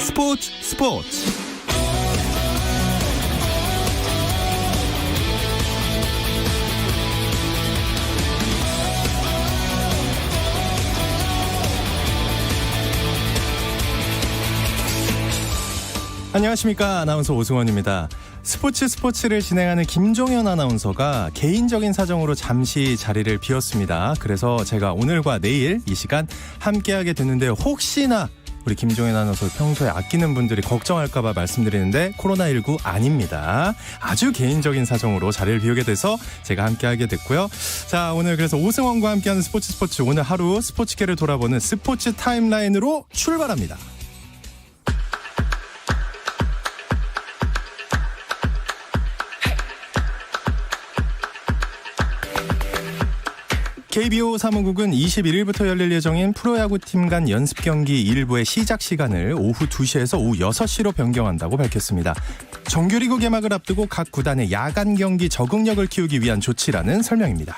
스포츠. 안녕하십니까. 아나운서 오승원입니다. 스포츠를 진행하는 김종현 아나운서가 개인적인 사정으로 잠시 자리를 비웠습니다. 그래서 제가 오늘과 내일 이 시간 함께하게 됐는데요. 혹시나 우리 김종현 아나운서 평소에 아끼는 분들이 걱정할까봐 말씀드리는데 코로나19 아닙니다. 아주 개인적인 사정으로 자리를 비우게 돼서 제가 함께하게 됐고요. 자, 오늘 그래서 오승원과 함께하는 스포츠 오늘 하루 스포츠계를 돌아보는 스포츠 타임라인으로 출발합니다. KBO 사무국은 21일부터 열릴 예정인 프로야구팀 간 연습경기 일부의 시작 시간을 오후 2시에서 오후 6시로 변경한다고 밝혔습니다. 정규리그 개막을 앞두고 각 구단의 야간 경기 적응력을 키우기 위한 조치라는 설명입니다.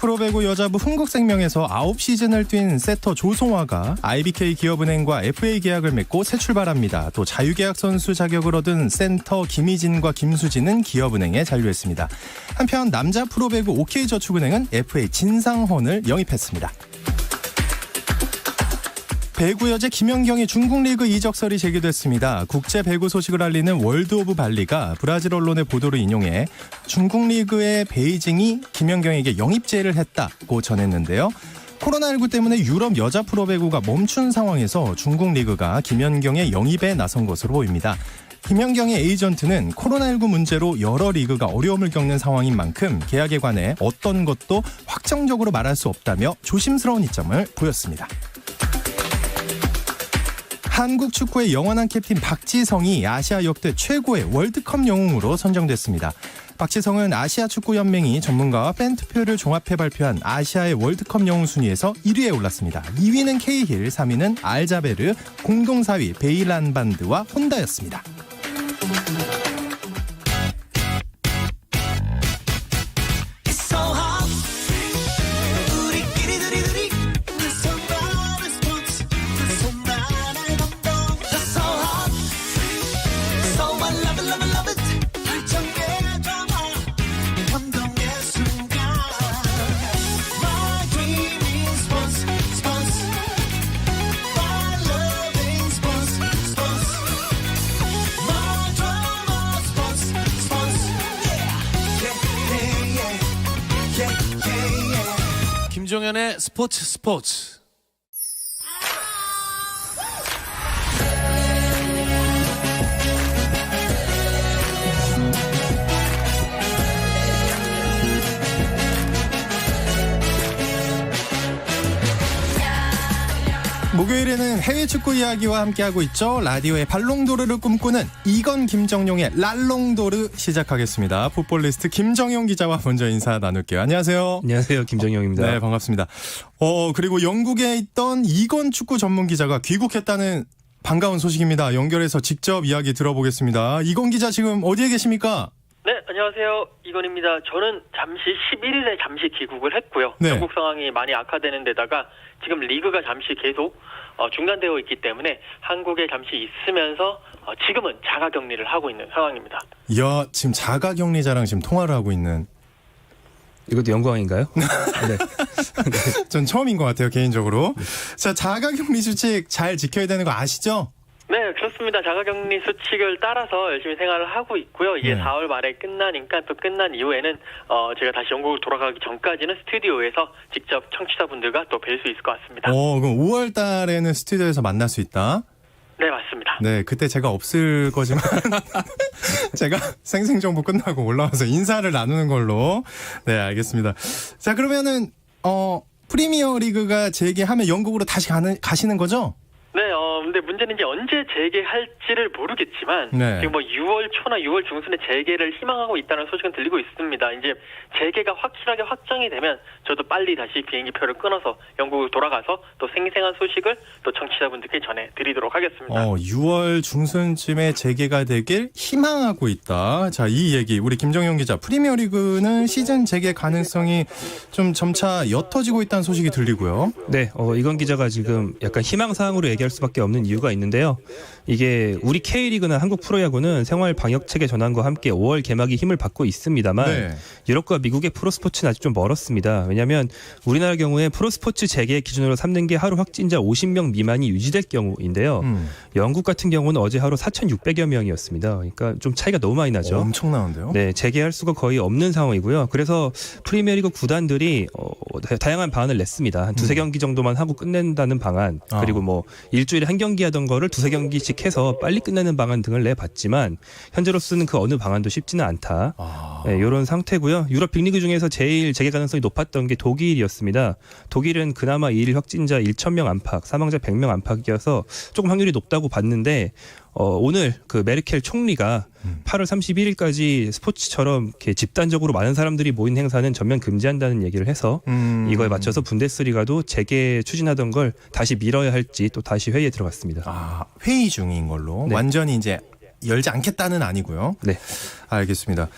프로배구 여자부 흥국생명에서 9시즌을 뛴 세터 조송화가 IBK 기업은행과 FA 계약을 맺고 새 출발합니다. 또 자유계약 선수 자격을 얻은 센터 김희진과 김수진은 기업은행에 잔류했습니다. 한편 남자 프로배구 OK저축은행은 FA 진상헌을 영입했습니다. 배구 여제 김연경의 중국 리그 이적설이 제기됐습니다. 국제 배구 소식을 알리는 월드 오브 발리가 브라질 언론의 보도를 인용해 중국 리그의 베이징이 김연경에게 영입 제의를 했다고 전했는데요. 코로나19 때문에 유럽 여자 프로배구가 멈춘 상황에서 중국 리그가 김연경의 영입에 나선 것으로 보입니다. 김연경의 에이전트는 코로나19 문제로 여러 리그가 어려움을 겪는 상황인 만큼 계약에 관해 어떤 것도 확정적으로 말할 수 없다며 조심스러운 입장을 보였습니다. 한국 축구의 영원한 캡틴 박지성이 아시아 역대 최고의 월드컵 영웅으로 선정됐습니다. 박지성은 아시아축구연맹이 전문가와 팬 투표를 종합해 발표한 아시아의 월드컵 영웅 순위에서 1위에 올랐습니다. 2위는 케이힐, 3위는 알자베르, 공동 4위 베일란반드와 혼다였습니다. 김종현의 스포츠. 목요일에는 해외 축구 이야기와 함께하고 있죠. 라디오의 발롱도르를 꿈꾸는 이건 김정용의 랄롱도르 시작하겠습니다. 풋볼리스트 김정용 기자와 먼저 인사 나눌게요. 안녕하세요. 안녕하세요. 김정용입니다. 네, 반갑습니다. 그리고 영국에 있던 이건 축구 전문 기자가 귀국했다는 반가운 소식입니다. 연결해서 직접 이야기 들어보겠습니다. 이건 기자 지금 어디에 계십니까? 네, 안녕하세요. 이건입니다. 저는 잠시 11일에 잠시 귀국을 했고요. 네. 영국 상황이 많이 악화되는 데다가 지금 리그가 잠시 계속 중단되어 있기 때문에 한국에 잠시 있으면서 지금은 자가격리를 하고 있는 상황입니다. 이야, 지금 자가격리자랑 지금 통화를 하고 있는. 이것도 영광인가요? 네. 전 처음인 것 같아요, 개인적으로. 자, 자가격리 수칙 잘 지켜야 되는 거 아시죠? 네, 그렇습니다. 자가격리 수칙을 따라서 열심히 생활을 하고 있고요. 이게 네. 4월 말에 끝나니까 또 끝난 이후에는 제가 다시 영국으로 돌아가기 전까지는 스튜디오에서 직접 청취자분들과 또 뵐 수 있을 것 같습니다. 그럼 5월 달에는 스튜디오에서 만날 수 있다? 네, 맞습니다. 네, 그때 제가 없을 거지만 제가 생생정보 끝나고 올라와서 인사를 나누는 걸로. 네, 알겠습니다. 자, 그러면은 프리미어 리그가 재개하면 영국으로 다시 가시는 거죠? 네, 근데 문제는 이제 언제 재개할지를 모르겠지만 네. 지금 뭐 6월 초나 6월 중순에 재개를 희망하고 있다는 소식은 들리고 있습니다. 이제 재개가 확실하게 확정이 되면 저도 빨리 다시 비행기표를 끊어서 영국을 돌아가서 또 생생한 소식을 또 청취자분들께 전해드리도록 하겠습니다. 6월 중순쯤에 재개가 되길 희망하고 있다. 자, 이 얘기 우리 김정용 기자, 프리미어리그는 시즌 재개 가능성이 좀 점차 옅어지고 있다는 소식이 들리고요. 네, 이건 기자가 지금 약간 희망사항으로 얘기할 수밖에 없는 이유가 있는데요. 이게 우리 K리그나 한국 프로야구는 생활 방역 체계 전환과 함께 5월 개막이 힘을 받고 있습니다만 네. 유럽과 미국의 프로스포츠는 아직 좀 멀었습니다. 왜냐하면 우리나라 경우에 프로스포츠 재개 기준으로 삼는 게 하루 확진자 50명 미만이 유지될 경우인데요. 영국 같은 경우는 어제 하루 4,600여 명이었습니다. 그러니까 좀 차이가 너무 많이 나죠. 엄청나는데요. 네, 재개할 수가 거의 없는 상황이고요. 그래서 프리미어리그 구단들이 다양한 방안을 냈습니다. 한 두세 경기 정도만 하고 끝낸다는 방안, 그리고 뭐 일주일에 한 경기 하던 거를 두세 경기씩 해서 빨리 끝내는 방안 등을 내봤지만 현재로서는 그 어느 방안도 쉽지는 않다. 네, 이런 상태고요. 유럽 빅리그 중에서 제일 재개 가능성이 높았던 게 독일이었습니다. 독일은 그나마 2일 확진자 1,000명 안팎, 사망자 100명 안팎이어서 조금 확률이 높다고 봤는데 오늘 그 메르켈 총리가 8월 31일까지 스포츠처럼 이렇게 집단적으로 많은 사람들이 모인 행사는 전면 금지한다는 얘기를 해서 이거에 맞춰서 분데스리가도 재개 추진하던 걸 다시 미뤄야 할지 또 다시 회의에 들어갔습니다. 회의 중인 걸로. 네. 완전히 이제 열지 않겠다는 아니고요. 네. 알겠습니다.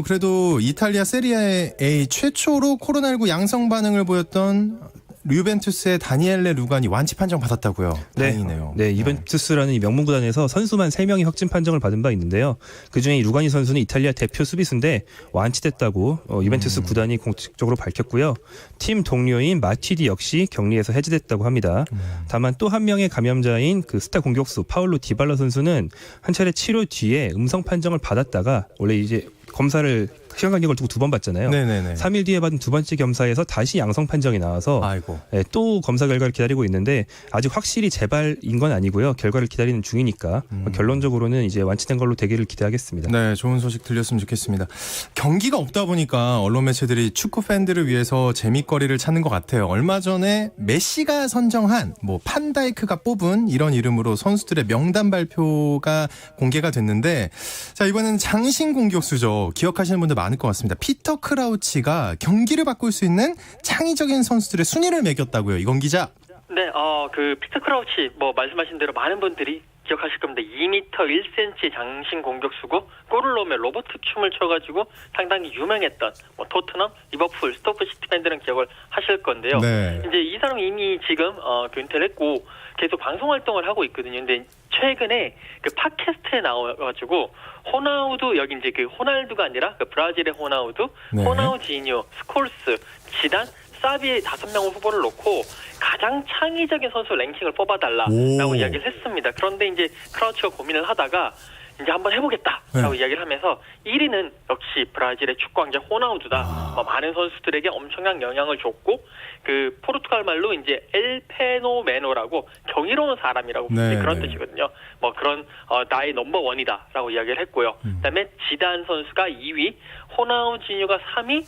그래도 이탈리아 세리아 A 최초로 코로나19 양성 반응을 보였던 유벤투스의 다니엘레 루간이 완치 판정 받았다고요. 다행이네요. 네, 유벤투스라는 이 명문 구단에서 선수만 3명이 확진 판정을 받은 바 있는데요. 그중에 이 루가니 선수는 이탈리아 대표 수비수인데 완치됐다고 유벤투스 구단이 공식적으로 밝혔고요. 팀 동료인 마티디 역시 격리에서 해제됐다고 합니다. 다만 또 한 명의 감염자인 그 스타 공격수 파울로 디발라 선수는 한 차례 치료 뒤에 음성 판정을 받았다가 원래 이제 검사를 시간 간격을 두고 2번 받잖아요. 네네네. 3일 뒤에 받은 두 번째 검사에서 다시 양성 판정이 나와서 아이고. 또 검사 결과를 기다리고 있는데 아직 확실히 재발인 건 아니고요. 결과를 기다리는 중이니까 결론적으로는 이제 완치된 걸로 되기를 기대하겠습니다. 네, 좋은 소식 들렸으면 좋겠습니다. 경기가 없다 보니까 언론 매체들이 축구 팬들을 위해서 재미거리를 찾는 것 같아요. 얼마 전에 메시가 선정한 판다이크가 뽑은 이런 이름으로 선수들의 명단 발표가 공개가 됐는데, 자, 이번에는 장신 공격수죠. 기억하시는 분들 많을 것 같습니다. 피터 크라우치가 경기를 바꿀 수 있는 창의적인 선수들의 순위를 매겼다고요. 이건 기자. 네, 그 피터 크라우치 말씀하신 대로 많은 분들이 기억하실 겁니다. 2m 1cm 장신 공격수고 골을 넣으면 로버트 춤을 춰가지고 상당히 유명했던 토트넘, 리버풀, 스토크시티 팬들은 기억을 하실 건데요. 네. 이제 이 사람 이미 지금 은퇴를 했고 계속 방송 활동을 하고 있거든요. 근데 최근에 그 팟캐스트에 나와가지고 호나우두, 여기 이제 그 호날두가 아니라 그 브라질의 호나우두, 네. 호나우지니오, 스콜스, 지단, 사비의 5명의 후보를 놓고 가장 창의적인 선수 랭킹을 뽑아달라라고 이야기를 했습니다. 그런데 이제 크라우치가 고민을 하다가 이제 한번 해보겠다라고 이야기를 하면서 1위는 역시 브라질의 축구 왕자 호나우두다. 많은 선수들에게 엄청난 영향을 줬고 그 포르투갈 말로 이제 엘 페노메노라고 경이로운 사람이라고 네, 그런 네. 뜻이거든요. 그런 나의 넘버원이다라고 이야기를 했고요. 그다음에 지단 선수가 2위, 호나우지뉴가 3위,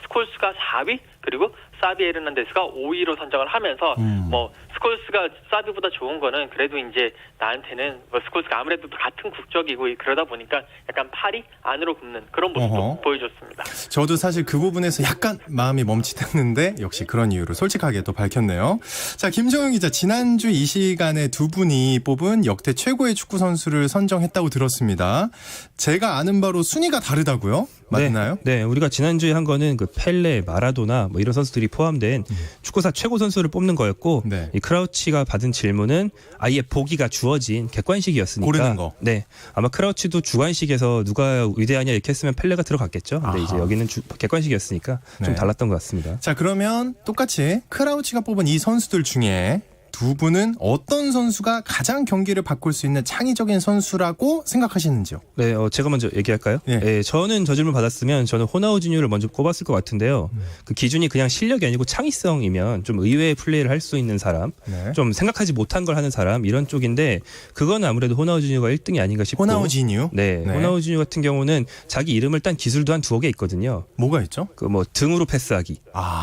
스콜스가 4위, 그리고 사비 에르난데스가 5위로 선정을 하면서 스콜스가 사비보다 좋은 거는 그래도 이제 나한테는 스콜스가 아무래도 같은 국적이고 그러다 보니까 약간 팔이 안으로 굽는 그런 모습도 보여줬습니다. 저도 사실 그 부분에서 약간 마음이 멈칫했는데 역시 그런 이유로 솔직하게 또 밝혔네요. 자, 김정용 기자, 지난주 이 시간에 두 분이 뽑은 역대 최고의 축구 선수를 선정했다고 들었습니다. 제가 아는 바로 순위가 다르다고요? 맞나요? 네, 우리가 지난주에 한 거는 그 펠레, 마라도나 이런 선수들이 포함된 축구사 최고 선수를 뽑는 거였고 네. 이 크라우치가 받은 질문은 아예 보기가 주어진 객관식이었으니까 고르는 거. 네, 아마 크라우치도 주관식에서 누가 위대하냐 이렇게 했으면 펠레가 들어갔겠죠. 근데 이제 여기는 객관식이었으니까 좀 네. 달랐던 것 같습니다. 자, 그러면 똑같이 크라우치가 뽑은 이 선수들 중에 두 분은 어떤 선수가 가장 경기를 바꿀 수 있는 창의적인 선수라고 생각하시는지요? 네, 제가 먼저 얘기할까요? 예. 네, 저는 저 질문 받았으면 저는 호나우지뉴를 먼저 꼽았을 것 같은데요. 그 기준이 그냥 실력이 아니고 창의성이면 좀 의외의 플레이를 할 수 있는 사람, 네. 좀 생각하지 못한 걸 하는 사람 이런 쪽인데 그건 아무래도 호나우지뉴가 1등이 아닌가 싶고. 호나우지뉴? 네, 호나우지뉴 같은 경우는 자기 이름을 딴 기술도 한 2개 있거든요. 뭐가 있죠? 그 등으로 패스하기.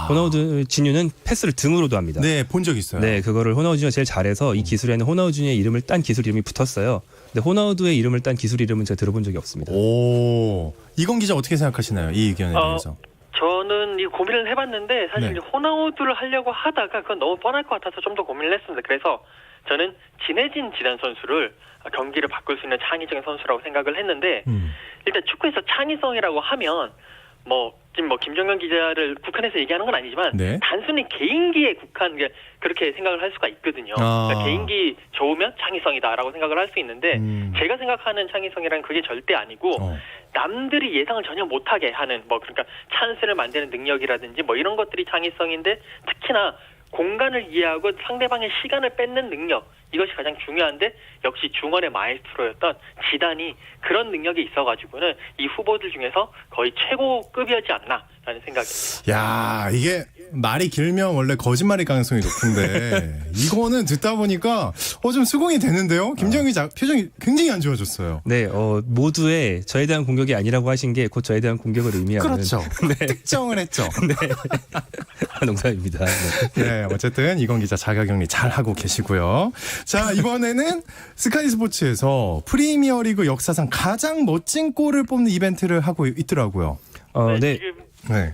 호나우지뉴는 패스를 등으로도 합니다. 네, 본 적 있어요. 네, 그거를 호나우두가 제일 잘해서 이 기술에는 호나우두의 이름을 딴 기술 이름이 붙었어요. 근데 호나우두의 이름을 딴 기술 이름은 제가 들어본 적이 없습니다. 오, 이건 기자 어떻게 생각하시나요? 이 의견에 대해서. 저는 이 고민을 해봤는데 사실 네. 이제 호나우두를 하려고 하다가 그건 너무 뻔할 것 같아서 좀 더 고민을 했습니다. 그래서 저는 지네진 지단 선수를 경기를 바꿀 수 있는 창의적인 선수라고 생각을 했는데 일단 축구에서 창의성이라고 하면 지금 김정현 기자를 국한해서 얘기하는 건 아니지만 네. 단순히 개인기에 그렇게 생각을 할 수가 있거든요. 그러니까 개인기 좋으면 창의성이다라고 생각을 할 수 있는데 제가 생각하는 창의성이란 그게 절대 아니고 남들이 예상을 전혀 못하게 하는 그러니까 찬스를 만드는 능력이라든지 이런 것들이 창의성인데 특히나 공간을 이해하고 상대방의 시간을 뺏는 능력 이것이 가장 중요한데 역시 중원의 마에스트로였던 지단이 그런 능력이 있어가지고는 이 후보들 중에서 거의 최고급이었지 않나라는 생각입니다. 야, 이게 말이 길면 원래 거짓말일 가능성이 높은데 이거는 듣다 보니까 좀 수긍이 되는데요. 김정희 기자 표정이 굉장히 안 좋아졌어요. 네, 모두의 저에 대한 공격이 아니라고 하신 게 곧 저에 대한 공격을 의미하는. 그렇죠. 네. 특정을 했죠. 네. 농담입니다. 네. 네, 어쨌든 이건 기자 자가격리 잘 하고 계시고요. 자, 이번에는 스카이 스포츠에서 프리미어리그 역사상 가장 멋진 골을 뽑는 이벤트를 하고 있더라고요. 네. 지금 네.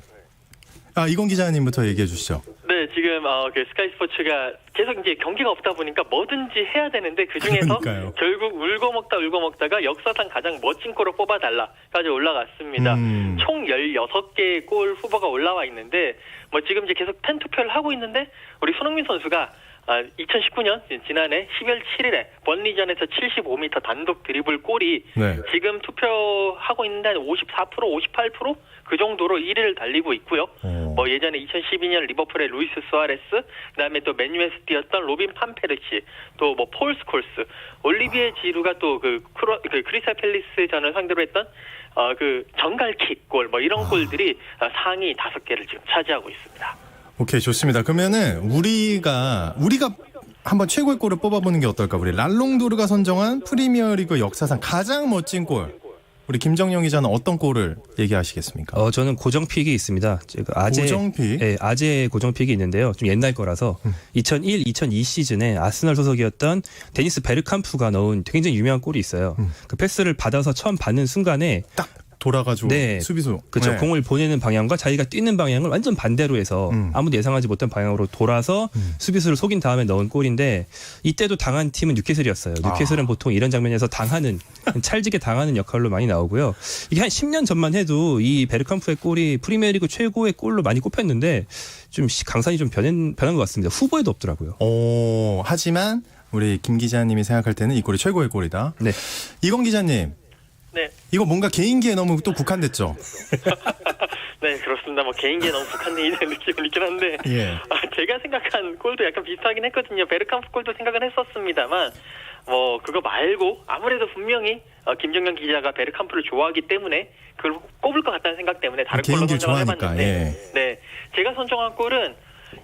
이건 기자님부터 얘기해 주시죠. 네, 지금 그 스카이 스포츠가 계속 이제 경기가 없다 보니까 뭐든지 해야 되는데 그 중에서 그러니까요. 결국 울고 먹다가 역사상 가장 멋진 골을 뽑아달라까지 올라갔습니다. 총 16개의 골 후보가 올라와 있는데 지금 이제 계속 팬 투표를 하고 있는데 우리 손흥민 선수가 2019년 지난해 12월 7일에 번리전에서 75m 단독 드리블 골이 네. 지금 투표하고 있는데 한 54%, 58% 그 정도로 1위를 달리고 있고요. 예전에 2012년 리버풀의 루이스 수아레스, 그다음에 또 맨유에서 뛰었던 로빈 판페르시, 또 폴 스콜스, 올리비에 지루가 또 크리스탈 팰리스전을 상대로 했던 그 정갈킥 골 이런 골들이 상위 5개를 지금 차지하고 있습니다. 오케이, 좋습니다. 그러면은 우리가 한번 최고의 골을 뽑아보는 게 어떨까? 우리 랄롱도르가 선정한 프리미어리그 역사상 가장 멋진 골. 우리 김정영 기자는 어떤 골을 얘기하시겠습니까? 저는 고정픽이 있습니다. 고정픽? 네, 아재 고정픽이 있는데요. 좀 옛날 거라서 2001, 2002 시즌에 아스널 소속이었던 데니스 베르캄프가 넣은 굉장히 유명한 골이 있어요. 그 패스를 받아서 처음 받는 순간에 딱 돌아가지고 네, 수비수. 그렇죠. 네. 공을 보내는 방향과 자기가 뛰는 방향을 완전 반대로 해서 아무도 예상하지 못한 방향으로 돌아서 수비수를 속인 다음에 넣은 골인데 이때도 당한 팀은 뉴캐슬이었어요. 뉴캐슬은 보통 이런 장면에서 찰지게 당하는 역할로 많이 나오고요. 이게 한 10년 전만 해도 이 베르캄프의 골이 프리미어리그 최고의 골로 많이 꼽혔는데 좀 강산이 좀 변한 것 같습니다. 후보에도 없더라고요. 하지만 우리 김 기자님이 생각할 때는 이 골이 최고의 골이다. 네. 이건 기자님. 네. 이거 뭔가 개인기에 너무 또 국한됐죠? 네, 그렇습니다. 개인기에 너무 국한돼 있는 느낌은 있긴 한데 예. 제가 생각한 골도 약간 비슷하긴 했거든요. 베르캄프 골도 생각은 했었습니다만 그거 말고 아무래도 분명히 김정현 기자가 베르캄프를 좋아하기 때문에 그걸 꼽을 것 같다는 생각 때문에 다른 골로 개인기를 선정을 좋아하니까, 해봤는데 네, 제가 선정한 골은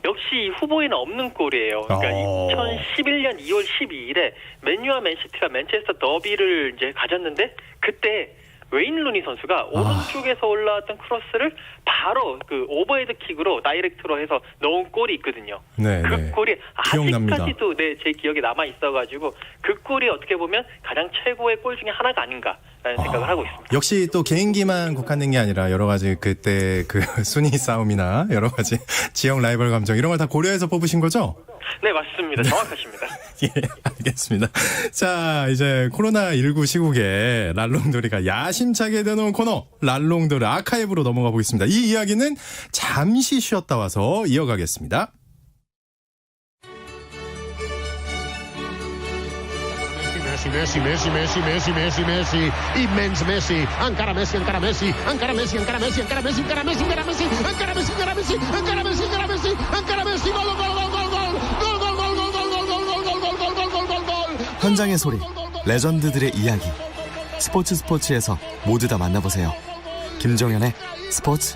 역시 후보에는 없는 골이에요. 그러니까 2011년 2월 12일에 맨유와 맨시티가 맨체스터 더비를 이제 가졌는데 그때 웨인 루니 선수가 오른쪽에서 올라왔던 크로스를 바로 그 오버헤드 킥으로 다이렉트로 해서 넣은 골이 있거든요. 네, 그 네. 골이 기억납니다. 아직까지도 제 기억에 남아 있어가지고 그 골이 어떻게 보면 가장 최고의 골 중에 하나가 아닌가라는 생각을 하고 있습니다. 역시 또 개인기만 국한된 게 아니라 여러 가지 그때 그 순위 싸움이나 여러 가지 지역 라이벌 감정 이런 걸 다 고려해서 뽑으신 거죠? 네, 맞습니다. 정확하십니다. 예, 알겠습니다. 자, 이제 코로나19 시국에 랄롱도르가 야심차게 내놓은 코너 랄롱도르 아카이브로 넘어가 보겠습니다. 이 이야기는 잠시 쉬었다 와서 이어가겠습니다. Messi, Messi, Messi, Messi, Messi, Messi, immens Messi, encara Messi, encara Messi, encara Messi, encara Messi, encara Messi, encara Messi, encara Messi, encara Messi, encara Messi, encara Messi, encara Messi, encara Messi, gol, gol, gol, gol, gol, gol, gol, gol, gol, gol, gol, gol, gol, gol, gol, gol, gol, gol, gol. 현장의 소리, 레전드들의 이야기. 스포츠에서 모두 다 만나보세요. 김정현의 스포츠.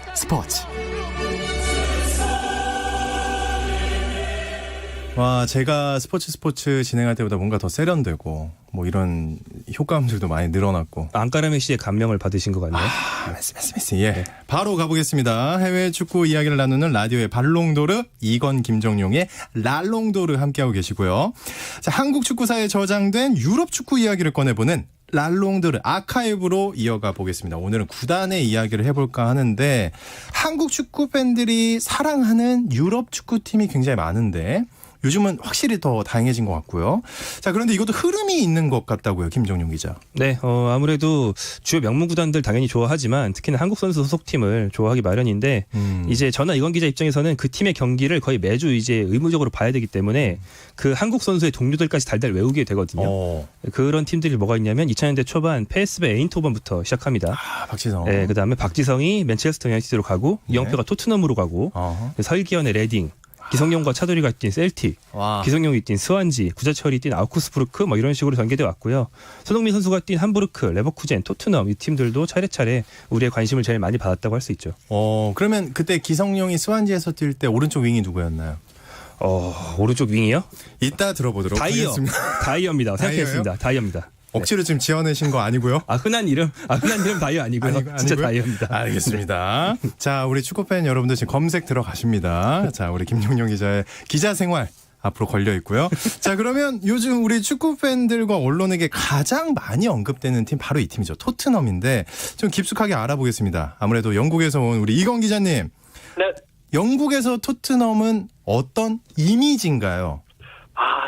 와, 제가 스포츠 진행할 때보다 뭔가 더 세련되고 뭐 이런 효과음들도 많이 늘어났고. 안카라 메시의 감명을 받으신 것 같네요. 메시. 예. 바로 가보겠습니다. 해외 축구 이야기를 나누는 라디오의 발롱도르, 이건 김정용의 랄롱도르 함께하고 계시고요. 자, 한국 축구사에 저장된 유럽 축구 이야기를 꺼내보는 랄롱도르 아카이브로 이어가 보겠습니다. 오늘은 구단의 이야기를 해볼까 하는데, 한국 축구 팬들이 사랑하는 유럽 축구팀이 굉장히 많은데 요즘은 확실히 더 다양해진 것 같고요. 자, 그런데 이것도 흐름이 있는 것 같다고요, 김정용 기자. 네, 아무래도 주요 명문 구단들 당연히 좋아하지만 특히나 한국 선수 소속팀을 좋아하기 마련인데 이제 저나 이건 기자 입장에서는 그 팀의 경기를 거의 매주 이제 의무적으로 봐야 되기 때문에 그 한국 선수의 동료들까지 달달 외우게 되거든요. 그런 팀들이 뭐가 있냐면 2000년대 초반 PSV 에인토번부터 시작합니다. 박지성. 네, 그다음에 박지성이 맨체스터 유나이티드로 가고 이영표가 토트넘으로 가고 설기현의 레딩, 기성용과 차돌이가 뛴 셀틱, 기성용이 뛴 스완지, 구자철이 뛴 아우크스부르크 뭐 이런 식으로 전개돼 왔고요. 손흥민 선수가 뛴 함부르크, 레버쿠젠, 토트넘 이 팀들도 차례차례 우리의 관심을 제일 많이 받았다고 할 수 있죠. 그러면 그때 기성용이 스완지에서 뛸 때 오른쪽 윙이 누구였나요? 오른쪽 윙이요? 이따 들어보도록 하겠습니다. 다이어입니다. 생각했습니다. 다이어입니다. 억지로 지금 지어내신 거 아니고요? 흔한 이름 다이어 아니고요. 진짜 아니고요? 다이어입니다. 알겠습니다. 자, 우리 축구팬 여러분들 지금 검색 들어가십니다. 자, 우리 김용용 기자의 기자 생활 앞으로 걸려 있고요. 자, 그러면 요즘 우리 축구팬들과 언론에게 가장 많이 언급되는 팀 바로 이 팀이죠. 토트넘인데 좀 깊숙하게 알아보겠습니다. 아무래도 영국에서 온 우리 이건 기자님. 네. 영국에서 토트넘은 어떤 이미지인가요?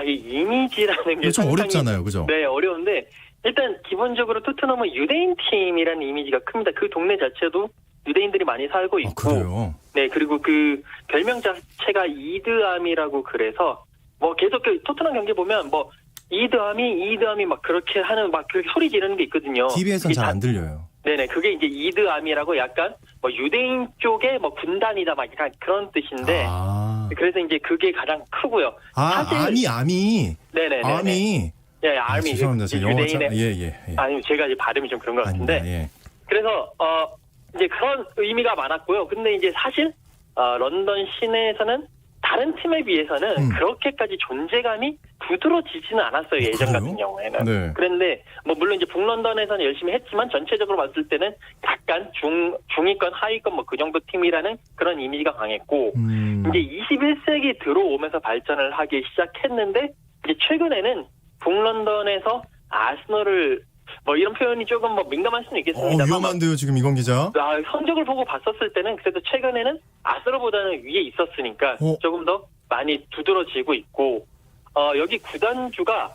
이 이미지라는 게 좀 상당히, 어렵잖아요, 그죠? 네, 어려운데 일단 기본적으로 토트넘은 유대인 팀이라는 이미지가 큽니다. 그 동네 자체도 유대인들이 많이 살고 있고, 그래요? 네, 그리고 그 별명 자체가 이드암이라고 그래서 뭐 계속 그 토트넘 경기 보면 뭐 이드암이 막 그렇게 하는 막 그렇게 소리 지르는 게 있거든요. TV에서는 잘 안 들려요. 네네, 그게 이제 이드암이라고 약간 뭐 유대인 쪽의 뭐 군단이다 막 약간 그런 뜻인데. 그래서 이제 그게 가장 크고요. 사실 아미. 네네네. 아미. 예, 아미. 죄송합니다. 제가 영어 유대인의. 예. 아니, 제가 이제 발음이 좀 그런 것 같은데. 아닙니다. 예. 그래서 이제 그런 의미가 많았고요. 근데 이제 사실 런던 시내에서는 다른 팀에 비해서는 그렇게까지 존재감이 두드러지지는 않았어요. 예전 그래요? 같은 경우에는. 네. 그런데 뭐 물론 이제 북런던에서는 열심히 했지만 전체적으로 봤을 때는 약간 중위권, 하위권 뭐 그 정도 팀이라는 그런 이미지가 강했고 이제 21세기 들어오면서 발전을 하기 시작했는데 이제 최근에는 북런던에서 아스널을 뭐 이런 표현이 조금 뭐 민감할 수는 있겠습니다만 위험한데요, 지금 이건 기자. 성적을 보고 봤었을 때는 그래도 최근에는 아스널보다는 위에 있었으니까 조금 더 많이 두드러지고 있고 여기 구단주가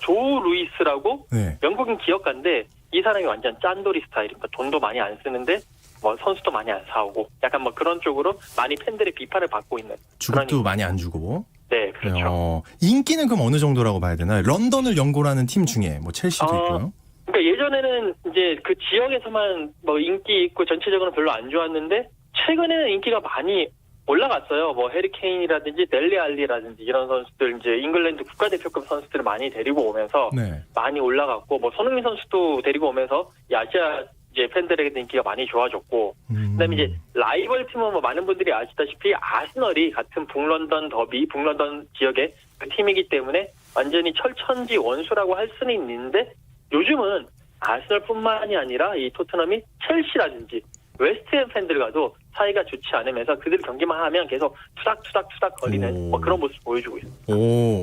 조 루이스라고 네. 영국인 기업가인데 이 사람이 완전 짠돌이 스타일입니다. 돈도 많이 안 쓰는데 뭐 선수도 많이 안 사오고 약간 뭐 그런 쪽으로 많이 팬들의 비판을 받고 있는 주급도 많이 안 주고. 네, 그렇죠. 인기는 그럼 어느 정도라고 봐야 되나요? 런던을 연고로 하는 팀 중에 뭐 첼시도 있고요. 그러니까 예전에는 이제 그 지역에서만 뭐 인기 있고 전체적으로 별로 안 좋았는데 최근에는 인기가 많이 올라갔어요. 뭐 해리케인이라든지 델리 알리라든지 이런 선수들 이제 잉글랜드 국가대표급 선수들을 많이 데리고 오면서 네. 많이 올라갔고 뭐 손흥민 선수도 데리고 오면서 이 아시아 이제 팬들에게도 인기가 많이 좋아졌고 그다음에 이제 라이벌 팀은 뭐 많은 분들이 아시다시피 아스널이 같은 북런던 더비, 북런던 지역의 그 팀이기 때문에 완전히 철천지 원수라고 할 수는 있는데 요즘은 아스널뿐만이 아니라 이 토트넘이 첼시라든지 웨스트햄 팬들과도 사이가 좋지 않으면서 그들 경기만 하면 계속 투닥투닥 거리는 뭐 그런 모습 보여주고 있습니다.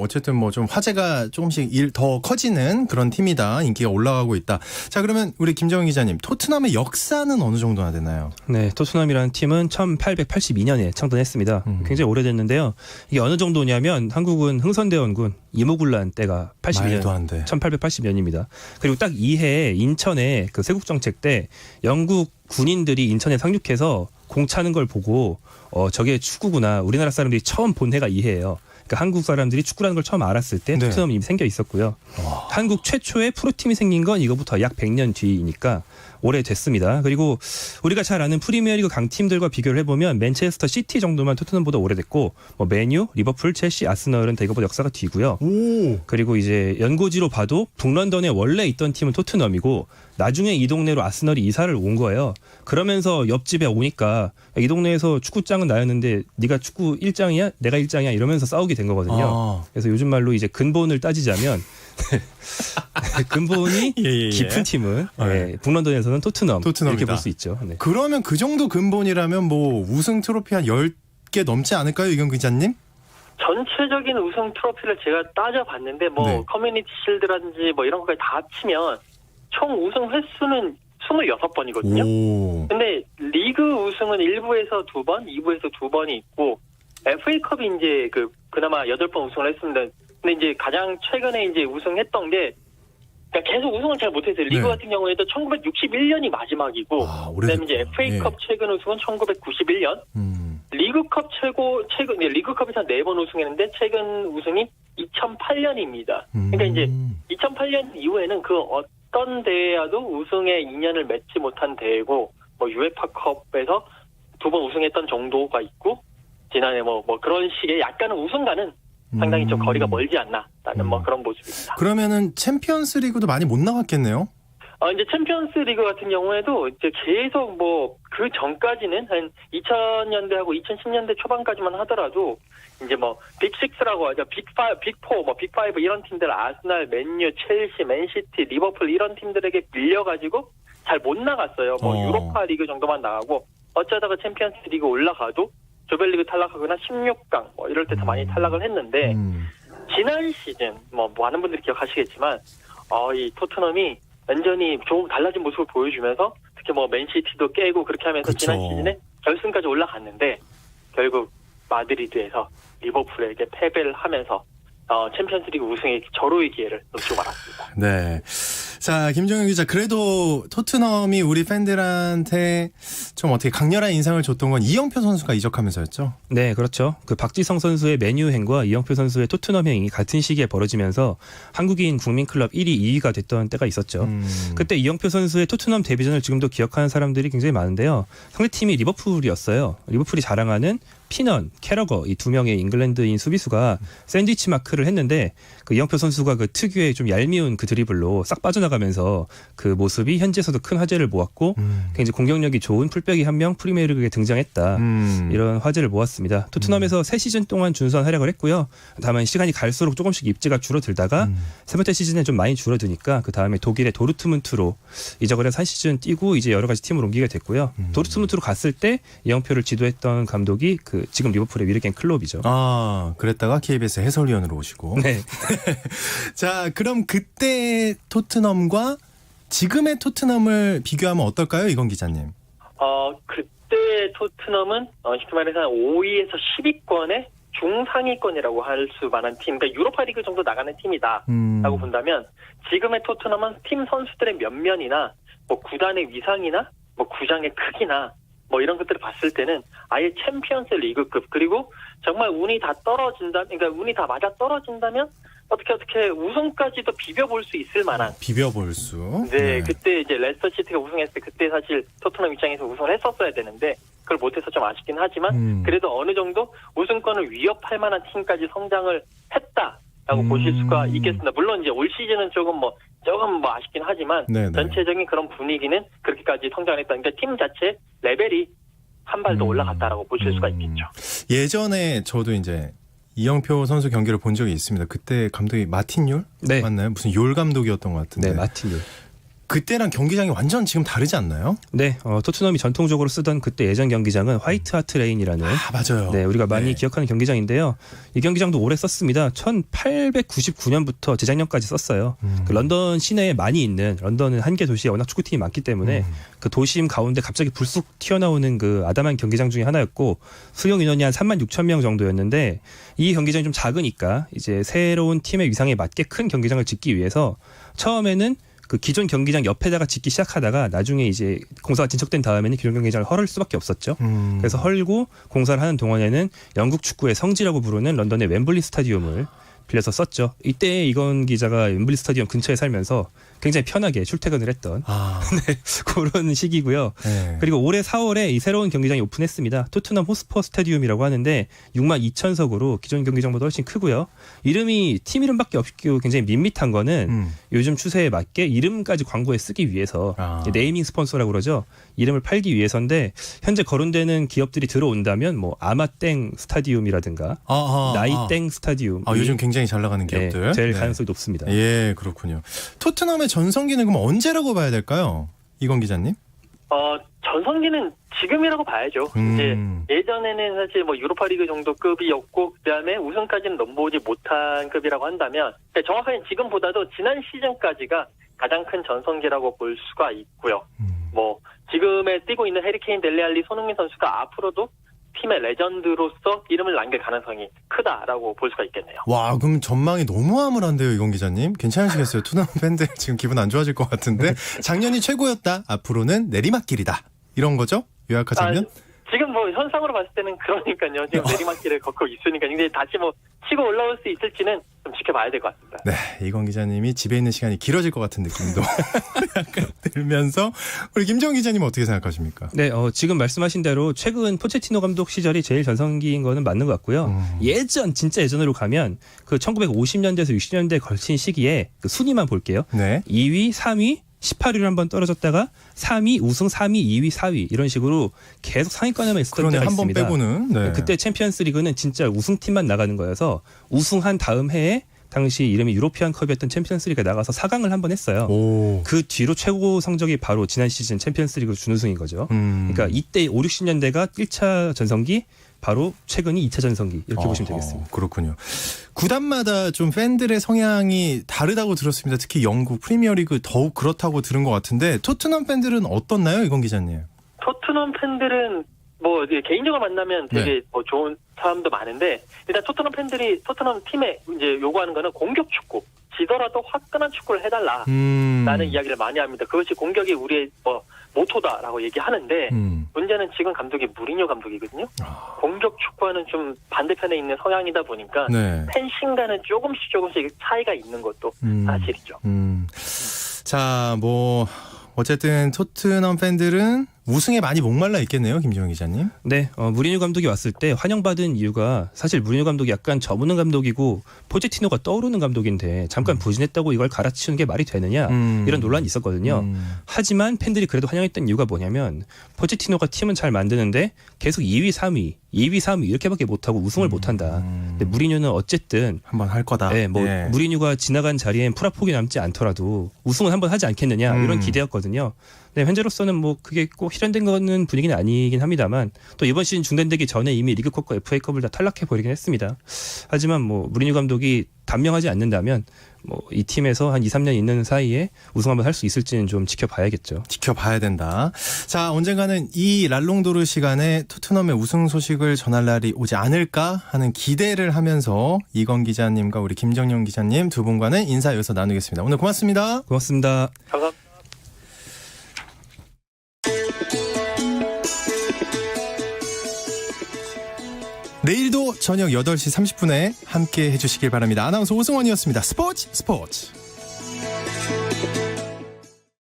어쨌든 뭐 좀 화제가 조금씩 더 커지는 그런 팀이다. 인기가 올라가고 있다. 자, 그러면 우리 김정은 기자님, 토트넘의 역사는 어느 정도나 되나요? 네, 토트넘이라는 팀은 1882년에 창단했습니다. 굉장히 오래됐는데요. 이게 어느 정도냐면 한국은 흥선대원군 이모군란 때가 82년, 말도 안 돼. 1880년입니다. 그리고 딱 이해에 인천에 그 세국정책 때 영국 군인들이 인천에 상륙해서 공 차는 걸 보고 저게 축구구나. 우리나라 사람들이 처음 본 해가 이해예요. 그러니까 한국 사람들이 축구라는 걸 처음 알았을 때 토트넘이 이미 생겨 있었고요. 한국 최초의 프로팀이 생긴 건 이거부터 약 100년 뒤이니까 오래됐습니다. 그리고 우리가 잘 아는 프리미어리그 강팀들과 비교를 해보면 맨체스터 시티 정도만 토트넘보다 오래됐고 뭐 맨유, 리버풀, 첼시, 아스널은 다 이거보다 역사가 뒤고요. 그리고 이제 연고지로 봐도 북런던에 원래 있던 팀은 토트넘이고 나중에 이 동네로 아스널이 이사를 온 거예요. 그러면서 옆집에 오니까 이 동네에서 축구장은 나였는데 네가 축구 1장이야? 내가 1장이야? 이러면서 싸우게 된 거거든요. 아. 그래서 요즘 말로 이제 근본을 따지자면 근본이 예. 깊은 팀은 네. 북런던에서는 토트넘 이렇게 토트넘이다. 볼 수 있죠. 네. 그러면 그 정도 근본이라면 뭐 우승 트로피 한 10개 넘지 않을까요, 이경 기자님? 전체적인 우승 트로피를 제가 따져봤는데 뭐 네. 커뮤니티 실드라든지 뭐 이런 것까지 다 합치면 총 우승 횟수는 26번이거든요. 오. 근데 리그 우승은 1부에서 2번, 2부에서 2번이 있고 FA컵이 이제 그나마 8번 우승을 했습니다. 근데 이제 가장 최근에 이제 우승했던 게 그러니까 계속 우승을 잘 못했어요. 리그 네. 같은 경우에도 1961년이 마지막이고 아, 그다음에 이제 오래됐구나. FA컵 최근 우승은 1991년, 리그컵 최근 리그컵에서 4번 우승했는데 최근 우승이 2008년입니다. 그러니까 이제 2008년 이후에는 그 어떤 대회와도 우승의 인연을 맺지 못한 대회고 뭐 유에파컵에서 2번 우승했던 정도가 있고 지난해 뭐 그런 식의 약간은 우승과는 상당히 좀 거리가 멀지 않나라는 뭐 그런 모습입니다. 그러면은 챔피언스 리그도 많이 못 나갔겠네요. 이제 챔피언스 리그 같은 경우에도 이제 계속 뭐 그 전까지는 한 2000년대하고 2010년대 초반까지만 하더라도 이제 뭐 빅6라고 하죠. 빅4, 뭐 빅5 이런 팀들 아스날, 맨유, 첼시, 맨시티, 리버풀 이런 팀들에게 밀려가지고 잘 못 나갔어요. 뭐 유로파 리그 정도만 나가고 어쩌다가 챔피언스 리그 올라가도 조별리그 탈락하거나 16강 뭐 이럴 때 더 많이 탈락을 했는데 지난 시즌 뭐 많은 분들이 기억하시겠지만 이 토트넘이 완전히 조금 달라진 모습을 보여주면서 특히 뭐 맨시티도 깨고 그렇게 하면서 그쵸. 지난 시즌에 결승까지 올라갔는데 결국 마드리드에서 리버풀에게 패배를 하면서 챔피언스리그 우승의 절호의 기회를 놓치고 말았습니다. 네. 자, 김정현 기자, 그래도 토트넘이 우리 팬들한테 좀 어떻게 강렬한 인상을 줬던 건 이영표 선수가 이적하면서였죠? 네, 그렇죠. 그 박지성 선수의 맨유행과 이영표 선수의 토트넘행이 같은 시기에 벌어지면서 한국인 국민클럽 1위, 2위가 됐던 때가 있었죠. 그때 이영표 선수의 토트넘 데뷔전을 지금도 기억하는 사람들이 굉장히 많은데요. 상대팀이 리버풀이었어요. 리버풀이 자랑하는 피넌, 캐러거 이 두 명의 잉글랜드인 수비수가 샌드위치 마크를 했는데 그 이영표 선수가 그 특유의 좀 얄미운 그 드리블로 싹 빠져나가면서 그 모습이 현지에서도 큰 화제를 모았고 굉장히 공격력이 좋은 풀백이 한 명 프리미어리그에 등장했다. 이런 화제를 모았습니다. 토트넘에서 3시즌 동안 준수한 활약을 했고요. 다만 시간이 갈수록 조금씩 입지가 줄어들다가 세 번째 시즌에 좀 많이 줄어드니까 그 다음에 독일의 도르트문트로 이적을 해서 한 시즌 뛰고 이제 여러 가지 팀으로 옮기게 됐고요. 도르트문트로 갔을 때 이영표를 지도했던 감독이 그 지금 리버풀의 위르겐 클롭이죠. 아, 그랬다가 KBS 해설위원으로 오시고. 네. 자, 그럼 그때 토트넘과 지금의 토트넘을 비교하면 어떨까요, 이건 기자님? 그때 토트넘은 쉽게 말해서 한 5위에서 10위권의 중상위권이라고 할 수 만한 팀, 그러니까 유로파 리그 정도 나가는 팀이다라고 본다면 지금의 토트넘은 팀 선수들의 면면이나 뭐 구단의 위상이나 뭐 구장의 크기나 뭐 이런 것들을 봤을 때는 아예 챔피언스 리그급 그리고 정말 운이 다 그러니까 운이 다 맞아 떨어진다면 어떻게 우승까지도 비벼볼 수 있을 만한. 비벼볼 수. 네, 그때 이제 레스터 시티가 우승했을 때 그때 사실 토트넘 입장에서 우승을 했었어야 되는데 그걸 못해서 좀 아쉽긴 하지만 그래도 어느 정도 우승권을 위협할 만한 팀까지 성장을 했다라고 보실 수가 있겠습니다. 물론 이제 올 시즌은 조금 아쉽긴 하지만 네네. 전체적인 그런 분위기는 그렇게까지 성장했다. 그러니까 팀 자체 레벨이 한 발 더 올라갔다라고 보실 수가 있겠죠. 예전에 저도 이제 이영표 선수 경기를 본 적이 있습니다. 그때 감독이 마틴 율? 네. 맞나요? 무슨 율 감독이었던 것 같은데. 네, 마틴. 그때랑 경기장이 완전 지금 다르지 않나요? 네, 토트넘이 전통적으로 쓰던 그때 예전 경기장은 화이트 하트 레인이라는 맞아요. 네, 우리가 많이 네. 기억하는 경기장인데요. 이 경기장도 오래 썼습니다. 1899년부터 재작년까지 썼어요. 그 런던 시내에 많이 있는 런던은 한 개 도시에 워낙 축구팀이 많기 때문에 그 도심 가운데 갑자기 불쑥 튀어나오는 그 아담한 경기장 중에 하나였고 수용 인원이 한 36,000명 정도였는데 이 경기장이 좀 작으니까 이제 새로운 팀의 위상에 맞게 큰 경기장을 짓기 위해서 처음에는 그 기존 경기장 옆에다가 짓기 시작하다가 나중에 이제 공사가 진척된 다음에는 기존 경기장을 헐을 수밖에 없었죠. 그래서 헐고 공사를 하는 동안에는 영국 축구의 성지라고 부르는 런던의 웸블리 스타디움을 빌려서 썼죠. 이때 이건 기자가 웸블리 스타디움 근처에 살면서 굉장히 편하게 출퇴근을 했던 아, 그런 시기고요. 네. 그리고 올해 4월에 이 새로운 경기장이 오픈했습니다. 토트넘 호스퍼 스타디움이라고 하는데 62,000석으로 기존 경기장보다 훨씬 크고요. 이름이 팀 이름밖에 없고 굉장히 밋밋한 거는 요즘 추세에 맞게 이름까지 광고에 쓰기 위해서 아. 네이밍 스폰서라고 그러죠. 이름을 팔기 위해서인데 현재 거론되는 기업들이 들어온다면 뭐 아마땡 스타디움이라든가 나이땡 스타디움 요즘 굉장히 잘 나가는 기업들. 될 네. 가능성이 높습니다. 예, 그렇군요. 토트넘의 전성기는 그럼 언제라고 봐야 될까요? 이건 기자님? 전성기는 지금이라고 봐야죠. 이제 예전에는 사실 뭐 유로파리그 정도 급이었고 그다음에 우승까지는 넘보지 못한 급이라고 한다면 정확하게 지금보다도 지난 시즌까지가 가장 큰 전성기라고 볼 수가 있고요. 뭐 지금에 뛰고 있는 해리케인, 델레알리, 손흥민 선수가 앞으로도 팀의 레전드로서 이름을 남길 가능성이 크다라고 볼 수가 있겠네요. 와, 그럼 전망이 너무 암울한데요, 이건 기자님? 괜찮으시겠어요? 토트넘 팬들 지금 기분 안 좋아질 것 같은데. 작년이 최고였다. 앞으로는 내리막길이다. 이런 거죠? 요약하자면? 지금 뭐 현상으로 봤을 때는 그러니까요. 지금 내리막길을 걷고 있으니까 이제 다시 뭐 치고 올라올 수 있을지는 좀 지켜봐야 될 것 같습니다. 네, 이건 기자님이 집에 있는 시간이 길어질 것 같은 느낌도 약간 들면서 우리 김정 기자님 어떻게 생각하십니까? 네, 지금 말씀하신 대로 최근 포체티노 감독 시절이 제일 전성기인 거는 맞는 것 같고요. 진짜 예전으로 가면 그 1950년대에서 60년대에 걸친 시기에 그 순위만 볼게요. 네. 2위, 3위, 18위로 한번 떨어졌다가 3위, 우승 3위, 2위, 4위 이런 식으로 계속 상위권에만 있었던 그러네, 때가 한 번 있습니다. 빼고는. 네. 그때 챔피언스 리그는 진짜 우승팀만 나가는 거여서 우승한 다음 해에 당시 이름이 유로피안 컵이었던 챔피언스 리그에 나가서 4강을 한 번 했어요. 오. 그 뒤로 최고 성적이 바로 지난 시즌 챔피언스 리그 준우승인 거죠. 그러니까 이때 5, 60년대가 1차 전성기, 바로 최근이 2차 전성기 이렇게 보시면 되겠습니다. 그렇군요. 구단마다 좀 팬들의 성향이 다르다고 들었습니다. 특히 영국 프리미어리그 더욱 그렇다고 들은 것 같은데 토트넘 팬들은 어떻나요, 이건 기자님? 토트넘 팬들은 뭐 이제 개인적으로 만나면 되게 뭐 좋은 사람도 많은데 일단 토트넘 팬들이 토트넘 팀에 이제 요구하는 거는 공격 축구. 지더라도 화끈한 축구를 해달라라는 이야기를 많이 합니다. 그것이 공격이 우리의 뭐 모토다라고 얘기하는데 문제는 지금 감독이 무리뉴 감독이거든요. 공격 축구와는 좀 반대편에 있는 성향이다 보니까 네. 팬심과는 조금씩 차이가 있는 것도 사실이죠. 자, 뭐 어쨌든 토트넘 팬들은 우승에 많이 목말라 있겠네요, 김지영 기자님. 네, 무리뉴 감독이 왔을 때 환영받은 이유가 사실 무리뉴 감독이 약간 저무는 감독이고 포체티노가 떠오르는 감독인데 잠깐 부진했다고 이걸 갈아치우는 게 말이 되느냐 이런 논란이 있었거든요. 하지만 팬들이 그래도 환영했던 이유가 뭐냐면 포체티노가 팀은 잘 만드는데 계속 2위, 3위 이렇게밖에 못하고 우승을 못한다. 근데 무리뉴는 어쨌든 한번 할 거다. 네, 뭐 예. 무리뉴가 지나간 자리엔 풀ափ폭이 남지 않더라도 우승은 한번 하지 않겠느냐 이런 기대였거든요. 네, 현재로서는 뭐 그게 꼭 실현된 거는 분위기는 아니긴 합니다만 또 이번 시즌 중단되기 전에 이미 리그컵과 FA컵을 다 탈락해 버리긴 했습니다. 하지만 뭐 무리뉴 감독이 단명하지 않는다면 뭐 이 팀에서 한 2, 3년 있는 사이에 우승 한번 할 수 있을지는 좀 지켜봐야겠죠. 지켜봐야 된다. 자, 언젠가는 이 랄롱도르 시간에 토트넘의 우승 소식을 전할 날이 오지 않을까 하는 기대를 하면서 이건 기자님과 우리 김정용 기자님 두 분과는 인사 여기서 나누겠습니다. 오늘 고맙습니다. 고맙습니다. 감사합니다. 내일도 저녁 8시 30분에 함께 해주시길 바랍니다. 아나운서 오승원이었습니다. 스포츠.